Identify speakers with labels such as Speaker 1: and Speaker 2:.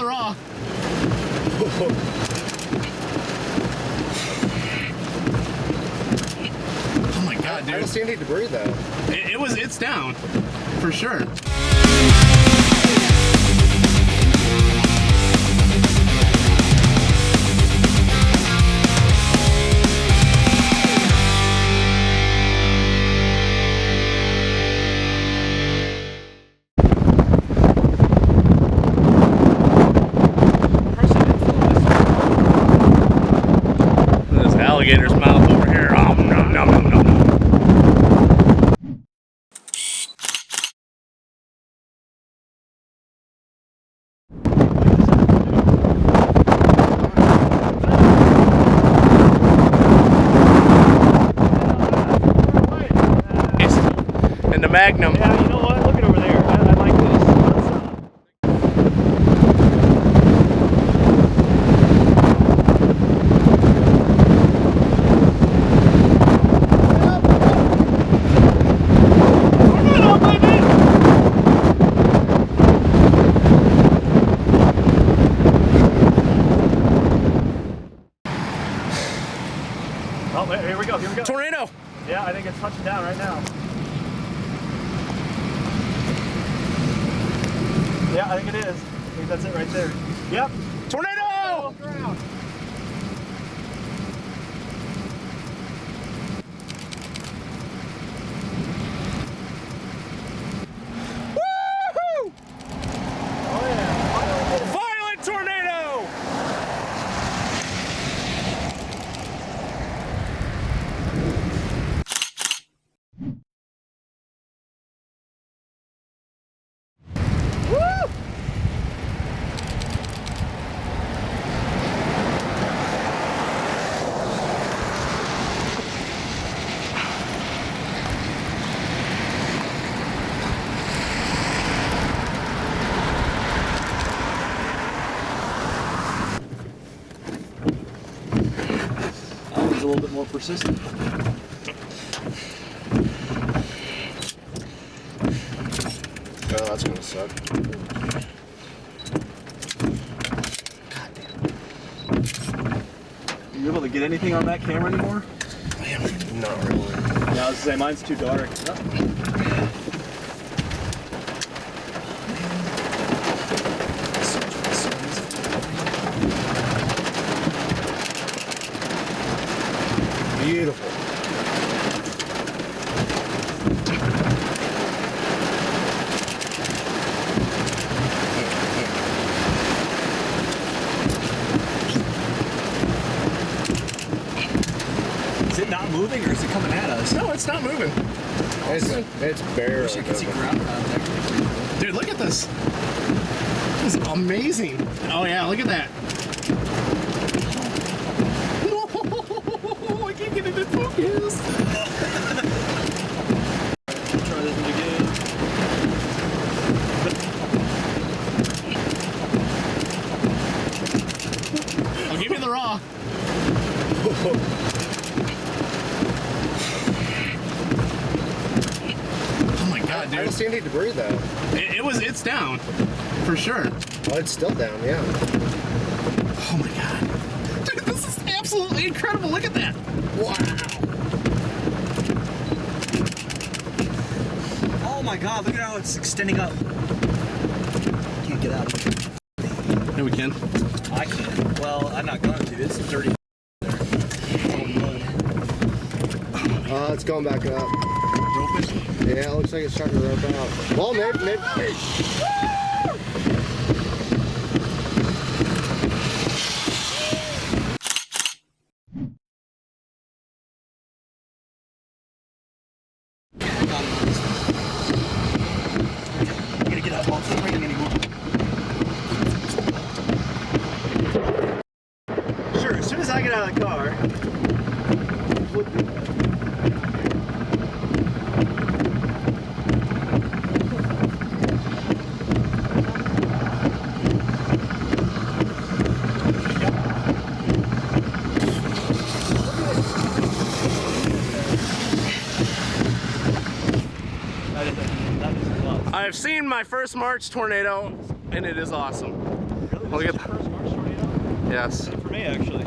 Speaker 1: the raw. Oh my God, dude.
Speaker 2: I don't see any debris though.
Speaker 1: It's down, for sure. This alligator's mouth over here. Oh, no, no, no, no, no. And the Magnum.
Speaker 3: Yeah, you know what? Look at over there. I like this. Oh, here we go, here we go.
Speaker 1: Tornado!
Speaker 3: Yeah, I think it's touching down right now. Yeah, I think it is. I think that's it right there. Yep.
Speaker 1: Tornado!
Speaker 3: Ground.
Speaker 1: Woo-hoo!
Speaker 3: Oh yeah.
Speaker 1: Violent tornado! Woo!
Speaker 3: That one's a little bit more persistent.
Speaker 2: Oh, that's gonna suck.
Speaker 3: Are you able to get anything on that camera anymore?
Speaker 2: Not really.
Speaker 3: Yeah, I was gonna say mine's too dark.
Speaker 2: Beautiful.
Speaker 3: Is it not moving or is it coming at us?
Speaker 1: No, it's not moving.
Speaker 2: It's bare.
Speaker 3: You can see ground contact.
Speaker 1: Dude, look at this. This is amazing. Oh yeah, look at that. No, I can't get it in focus.
Speaker 3: Try this one again.
Speaker 1: I'll give you the raw. Oh my God,
Speaker 2: I don't
Speaker 1: dude.
Speaker 2: see any debris though.
Speaker 1: It's down, for sure.
Speaker 2: Oh, it's still down, yeah.
Speaker 1: Oh my God. Dude, this is absolutely incredible. Look at that.
Speaker 2: Wow.
Speaker 3: Oh my God, look at how it's extending up. Can't get out.
Speaker 1: Here we can.
Speaker 3: I can. Well, I'm not going to. It's dirty.
Speaker 2: It's going back up. Yeah, it looks like it's starting to rope out. Well, maybe.
Speaker 3: I'm gonna get up. Well, it's not raining anymore. Sure, as soon as I get out of the car. That is nuts.
Speaker 1: I've seen my first March tornado, and it is awesome.
Speaker 3: Really?
Speaker 1: Look at
Speaker 4: First March tornado?
Speaker 1: yes.
Speaker 4: For me, actually.